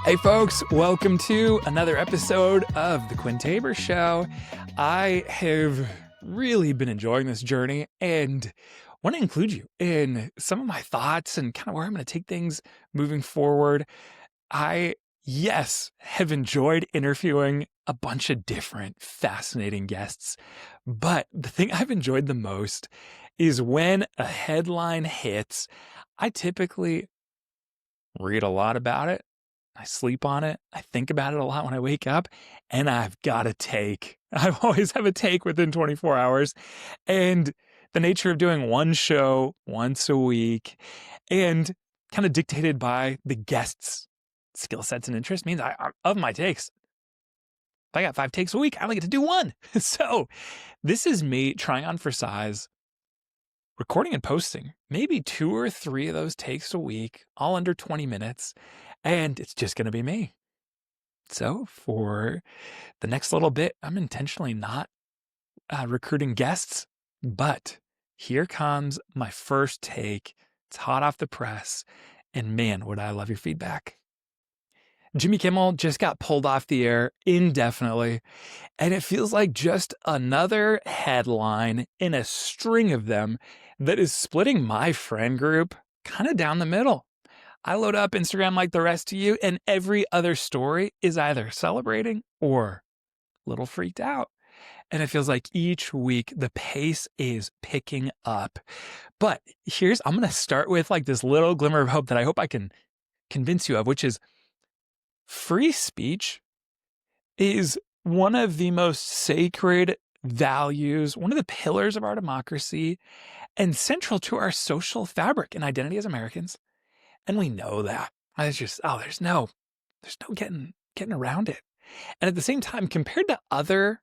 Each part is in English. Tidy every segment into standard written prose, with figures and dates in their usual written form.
Hey folks, welcome to another episode of the Quinn Tabor Show. I have really been enjoying this journey and want to include you in some of my thoughts and kind of where I'm going to take things moving forward. Yes, have enjoyed interviewing a bunch of different fascinating guests, but the thing I've enjoyed the most is when a headline hits, I typically read a lot about it. I sleep on it. I think about it a lot when I wake up, and I've got a take. I always have a take within 24 hours. And the nature of doing one show once a week and kind of dictated by the guests' skill sets and interests means of my takes, if I got 5 takes a week, I only get to do one. So this is me trying on for size, recording and posting maybe 2 or 3 of those takes a week, all under 20 minutes. And it's just going to be me. So for the next little bit, I'm intentionally not recruiting guests, but here comes my first take. It's hot off the press. And man, would I love your feedback. Jimmy Kimmel just got pulled off the air indefinitely. And it feels like just another headline in a string of them that is splitting my friend group kind of down the middle. I load up Instagram like the rest of you, and every other story is either celebrating or a little freaked out. And it feels like each week the pace is picking up. But I'm going to start with like this little glimmer of hope that I hope I can convince you of, which is free speech is one of the most sacred values, one of the pillars of our democracy, and central to our social fabric and identity as Americans. And we know that. It's just, there's no getting around it. And at the same time, compared to other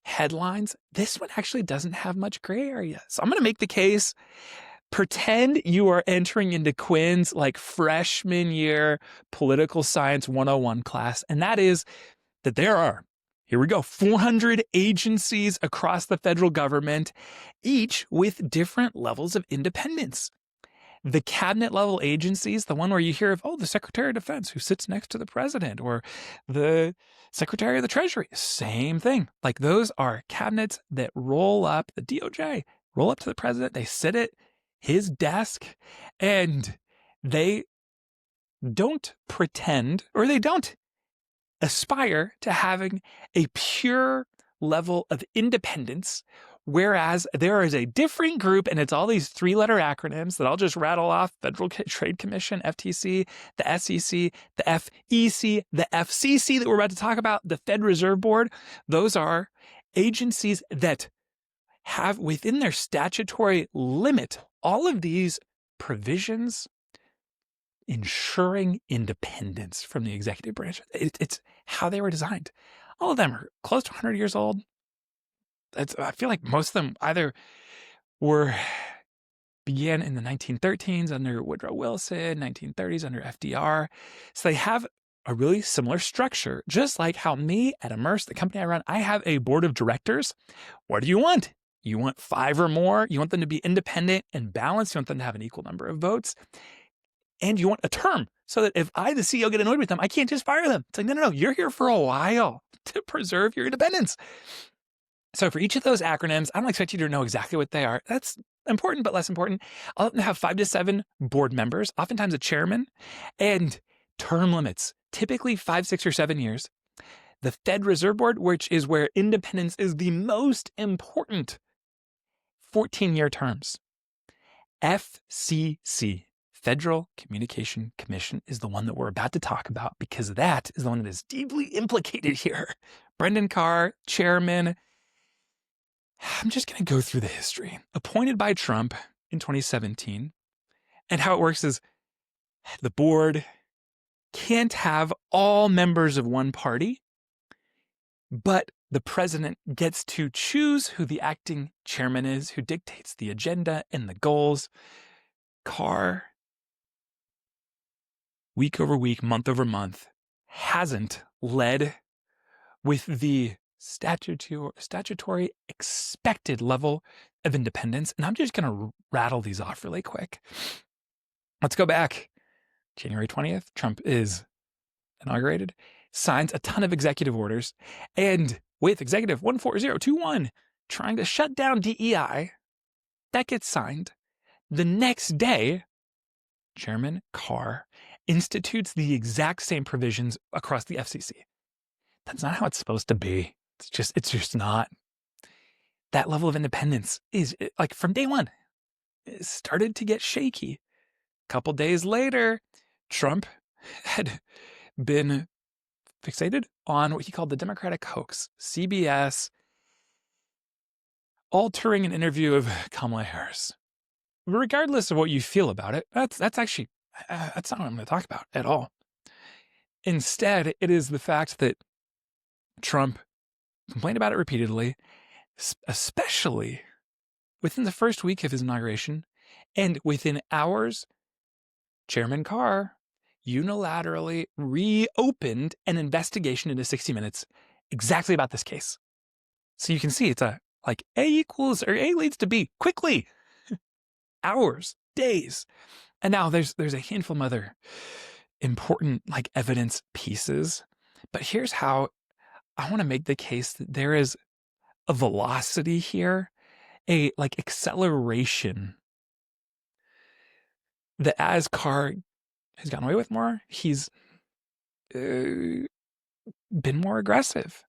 headlines, this one actually doesn't have much gray area. So I'm going to make the case, pretend you are entering into Quinn's like freshman year political science 101 class. And that is that there are, here we go, 400 agencies across the federal government, each with different levels of independence. The cabinet level agencies, the one where you hear of, the Secretary of Defense who sits next to the president, or the Secretary of the Treasury, same thing. Like those are cabinets that roll up, the DOJ, roll up to the president. They sit at his desk and they don't pretend, or they don't aspire to having a pure level of independence. Whereas there is a different group, and it's all these 3-letter acronyms that I'll just rattle off: Federal Trade Commission, FTC, the SEC, the FEC, the FCC that we're about to talk about, the Fed Reserve Board. Those are agencies that have within their statutory limit all of these provisions ensuring independence from the executive branch. It's how they were designed. All of them are close to 100 years old. I feel like most of them either began in the 1913s under Woodrow Wilson, 1930s under FDR. So they have a really similar structure, just like how me at Immerse, the company I run, I have a board of directors. What do you want? You want 5 or more? You want them to be independent and balanced? You want them to have an equal number of votes? And you want a term so that if I, the CEO, get annoyed with them, I can't just fire them. It's like, no, you're here for a while to preserve your independence. So for each of those acronyms, I don't expect you to know exactly what they are. That's important, but less important. I'll let them have 5 to 7 board members, oftentimes a chairman, and term limits, typically 5, 6, or 7 years. The Fed Reserve Board, which is where independence is the most important, 14-year terms. FCC, Federal Communication Commission, is the one that we're about to talk about, because that is the one that is deeply implicated here. Brendan Carr, chairman. I'm just going to go through the history. Appointed by Trump in 2017. And how it works is the board can't have all members of one party, but the president gets to choose who the acting chairman is, who dictates the agenda and the goals. Carr, week over week, month over month, hasn't led with the statutory expected level of independence. And I'm just going to rattle these off really quick. Let's go back. January 20th, Trump is inaugurated, signs a ton of executive orders, and with Executive 14021 trying to shut down DEI, that gets signed. The next day, Chairman Carr institutes the exact same provisions across the FCC. That's not how it's supposed to be. It's just not. That level of independence is, like, from day one, it started to get shaky. A couple days later, Trump had been fixated on what he called the Democratic hoax, CBS altering an interview of Kamala Harris. Regardless of what you feel about it, that's actually, that's not what I'm going to talk about at all. Instead, it is the fact that Trump complained about it repeatedly, especially within the first week of his inauguration, and within hours, Chairman Carr unilaterally reopened an investigation into 60 Minutes exactly about this case. So you can see it's A leads to B quickly. Hours, days. And now there's a handful of other important evidence pieces. But here's how I want to make the case that there is a velocity here, a acceleration, that as Carr has gotten away with more, he's been more aggressive.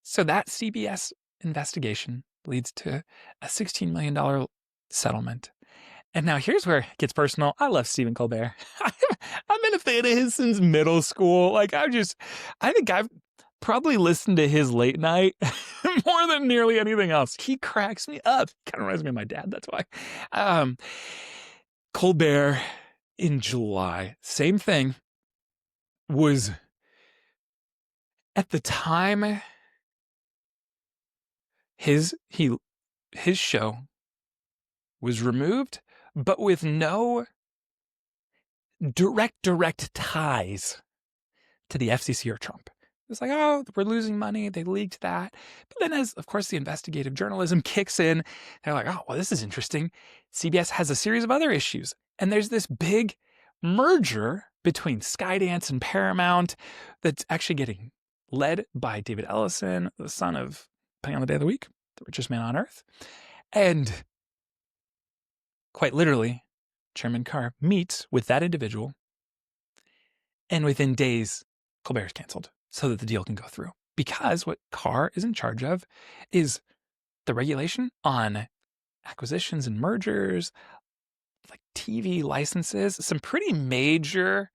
So that CBS investigation leads to a $16 million settlement. And now here's where it gets personal. I love Stephen Colbert. I've been a fan of his since middle school. I think I've probably listened to his late night more than nearly anything else. He cracks me up. Kind of reminds me of my dad. That's why. Colbert in July, same thing, was at the time his show was removed, but with no direct ties to the FCC or Trump. It's like, oh, we're losing money. They leaked that. But then as, of course, the investigative journalism kicks in, they're like, oh, well, this is interesting. CBS has a series of other issues. And there's this big merger between Skydance and Paramount that's actually getting led by David Ellison, the son of, depending on the day of the week, the richest man on earth. And quite literally, Chairman Carr meets with that individual, and within days, Colbert is canceled so that the deal can go through. Because what Carr is in charge of is the regulation on acquisitions and mergers, like TV licenses, some pretty major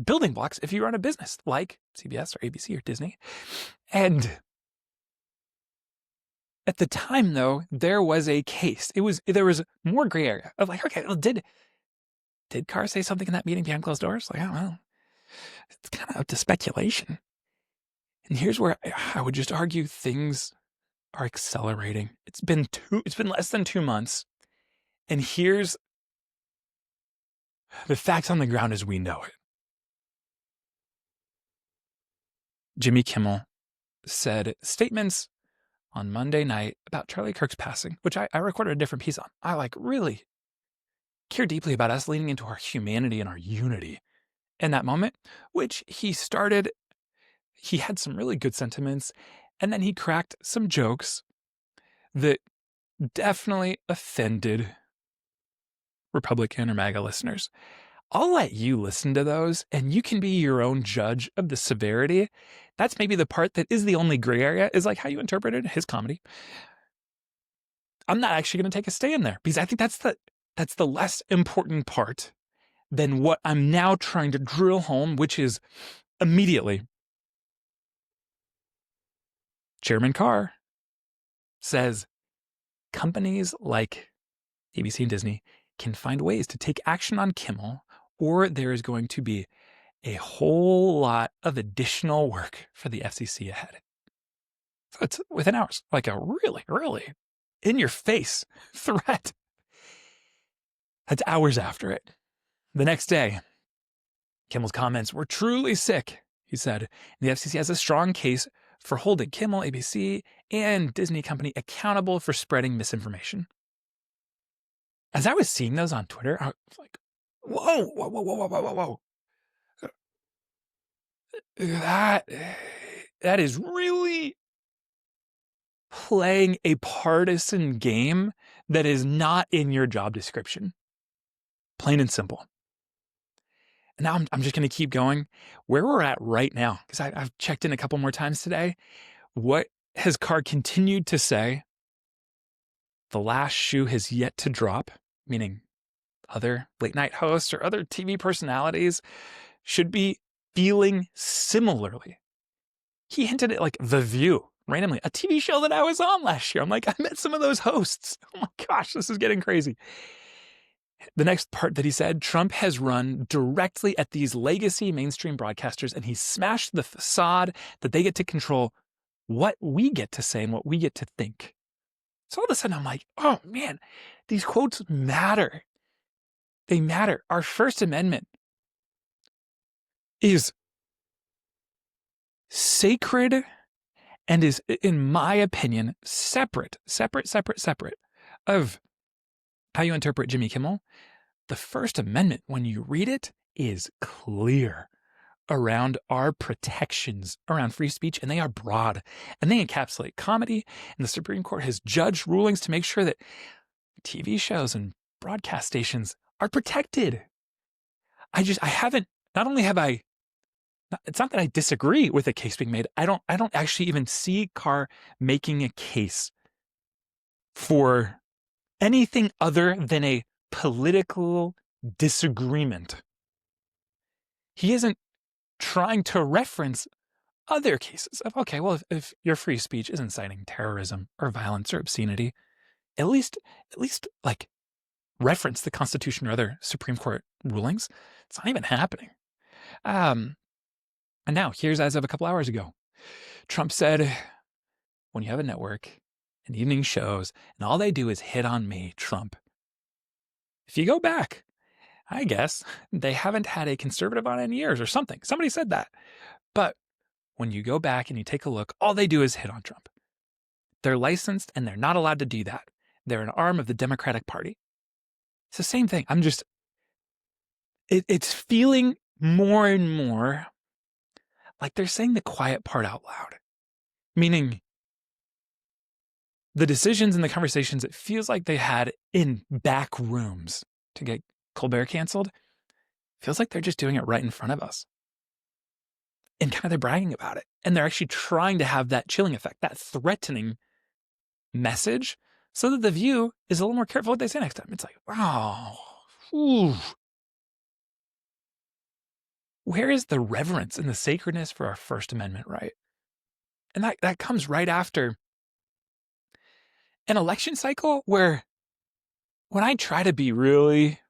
building blocks if you run a business like CBS or ABC or Disney. And at the time, though, there was a case. There was more gray area of okay, well, did Carr say something in that meeting behind closed doors? I don't know. It's kind of up to speculation. And here's where I would just argue things are accelerating. It's been less than 2 months. And here's the facts on the ground as we know it. Jimmy Kimmel said statements on Monday night about Charlie Kirk's passing, which I recorded a different piece on. I really care deeply about us leaning into our humanity and our unity in that moment, which he started. He had some really good sentiments, and then he cracked some jokes that definitely offended Republican or MAGA listeners. I'll let you listen to those, and you can be your own judge of the severity. That's maybe the part that is the only gray area, is how you interpreted his comedy. I'm not actually going to take a stand there, because I think that's the less important part than what I'm now trying to drill home, which is immediately Chairman Carr says companies like ABC and Disney can find ways to take action on Kimmel, or there is going to be a whole lot of additional work for the FCC ahead. So it's within hours, a really, really in-your-face threat. That's hours after it. The next day, Kimmel's comments were truly sick, he said. The FCC has a strong case for holding Kimmel, ABC, and Disney Company accountable for spreading misinformation. As I was seeing those on Twitter, I was like, whoa. that is really playing a partisan game that is not in your job description. Plain and simple. And now I'm just going to keep going where we're at right now, because I've checked in a couple more times today. What has Carr continued to say? The last shoe has yet to drop, meaning other late night hosts or other TV personalities should be feeling similarly. He hinted at like The View, randomly, a TV show that I was on last year. I'm like, I met some of those hosts. Oh my gosh, this is getting crazy. The next part that he said, Trump has run directly at these legacy mainstream broadcasters, and he smashed the facade that they get to control what we get to say and what we get to think. So all of a sudden I'm like, oh man, these quotes matter. They matter. Our First Amendment is sacred and is, in my opinion, separate of how you interpret Jimmy Kimmel. The First Amendment, when you read it, is clear around our protections around free speech, and they are broad, and they encapsulate comedy, and the Supreme Court has judged rulings to make sure that TV shows and broadcast stations are protected. It's not that I disagree with the case being made. I don't actually even see Carr making a case for anything other than a political disagreement. He isn't trying to reference other cases of, okay, well, if your free speech is inciting terrorism or violence or obscenity, at least like reference the Constitution or other Supreme Court rulings. It's not even happening. And now, here's as of a couple hours ago, Trump said, when you have a network and evening shows and all they do is hit on me, Trump, if you go back, I guess they haven't had a conservative on in years or something. Somebody said that. But when you go back and you take a look, all they do is hit on Trump. They're licensed and they're not allowed to do that. They're an arm of the Democratic Party. It's the same thing. It's feeling more and more like they're saying the quiet part out loud. Meaning the decisions and the conversations it feels like they had in back rooms to get Colbert canceled, feels like they're just doing it right in front of us. And kind of they're bragging about it. And they're actually trying to have that chilling effect, that threatening message, so that the View is a little more careful what they say next time. It's like, wow. Whew. Where is the reverence and the sacredness for our First Amendment right? And that comes right after an election cycle where when I try to be really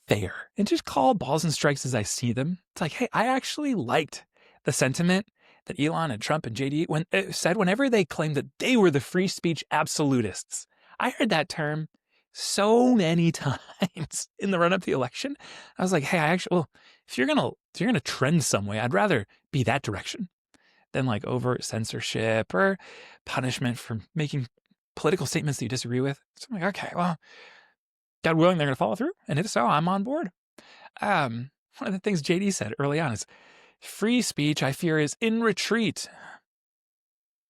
fair and just call balls and strikes as I see them, it's like, hey, I actually liked the sentiment that Elon and Trump and JD said whenever they claimed that they were the free speech absolutists. I heard that term so many times in the run-up to the election. I was like, hey, if you're gonna trend some way, I'd rather be that direction than like overt censorship or punishment for making political statements that you disagree with. So I'm like, okay, well, God willing, they're gonna follow through, and if so, I'm on board. One of the things JD said early on is, free speech, I fear, is in retreat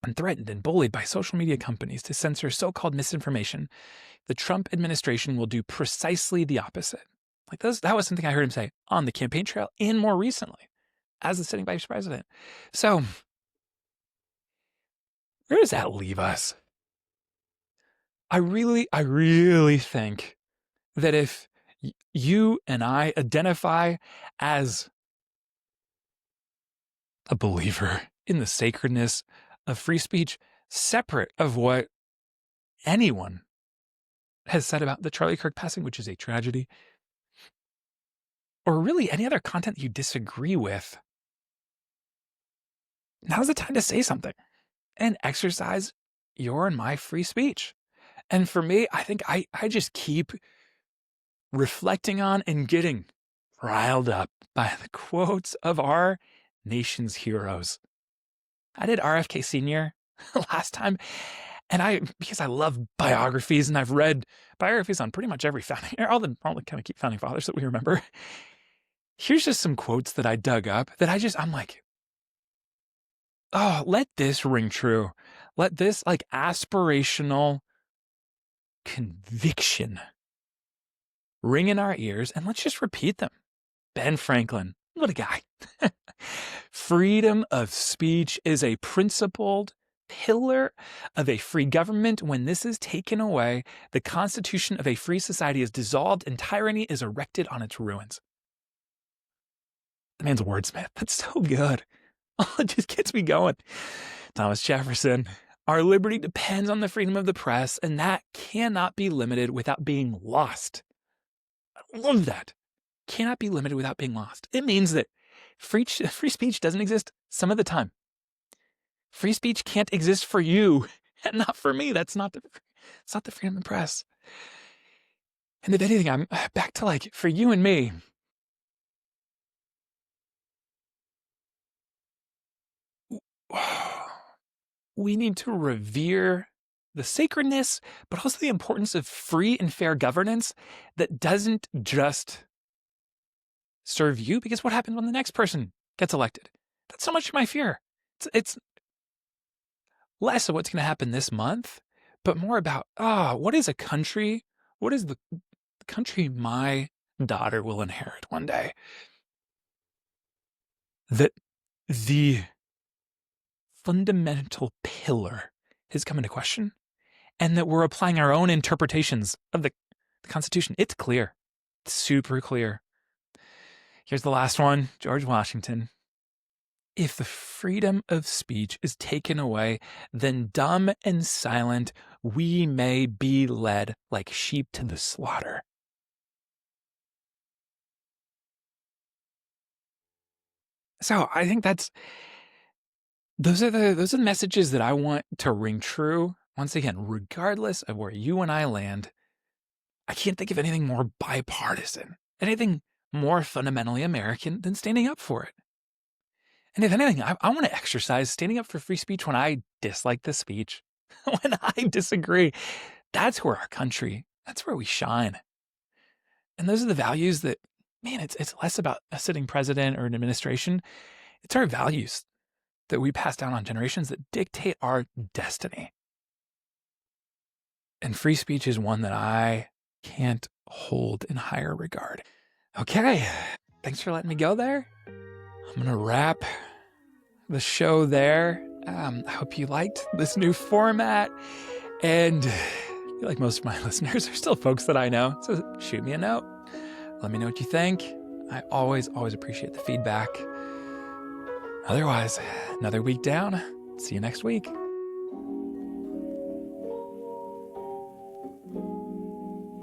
and threatened and bullied by social media companies to censor so-called misinformation. The Trump administration will do precisely the opposite. Like that was something I heard him say on the campaign trail and more recently as the sitting vice president. So where does that leave us? I really think that if you and I identify as a believer in the sacredness of free speech, separate of what anyone has said about the Charlie Kirk passing, which is a tragedy, or really any other content you disagree with, now's the time to say something and exercise your and my free speech. And for me, I think I just keep reflecting on and getting riled up by the quotes of our nation's heroes. I did RFK Sr. last time, and because I love biographies, and I've read biographies on pretty much every founding, all the kind of key founding fathers that we remember. Here's just some quotes that I dug up that I'm like, oh, let this ring true. Let this like aspirational conviction ring in our ears, and let's just repeat them. Ben Franklin, what a guy. Freedom of speech is a principled pillar of a free government. When this is taken away, the constitution of a free society is dissolved and tyranny is erected on its ruins. The man's a wordsmith. That's so good. Oh, it just gets me going. Thomas Jefferson. Our liberty depends on the freedom of the press, and that cannot be limited without being lost. I love that. Cannot be limited without being lost. It means that free speech doesn't exist some of the time. Free speech can't exist for you and not for me. It's not the freedom of the press. And if anything, I'm back to like, for you and me, we need to revere the sacredness, but also the importance of free and fair governance that doesn't just serve you, because what happens when the next person gets elected? That's so much of my fear. It's less of what's going to happen this month, but more about, what is a country? What is the country my daughter will inherit one day? That the fundamental pillar has come into question, and that we're applying our own interpretations of the Constitution. It's clear. It's super clear. Here's the last one, George Washington. If the freedom of speech is taken away, then dumb and silent we may be led like sheep to the slaughter. So I think those are the messages that I want to ring true. Once again, regardless of where you and I land, I can't think of anything more bipartisan, anything more fundamentally American than standing up for it. And if anything, I want to exercise standing up for free speech when I dislike the speech, when I disagree. That's where that's where we shine. And those are the values that, man, it's less about a sitting president or an administration. It's our values that we pass down on generations that dictate our destiny. And free speech is one that I can't hold in higher regard. Okay, thanks for letting me go there. I'm going to wrap the show there. I hope you liked this new format. And I feel like most of my listeners are still folks that I know. So shoot me a note. Let me know what you think. I always appreciate the feedback. Otherwise, another week down. See you next week.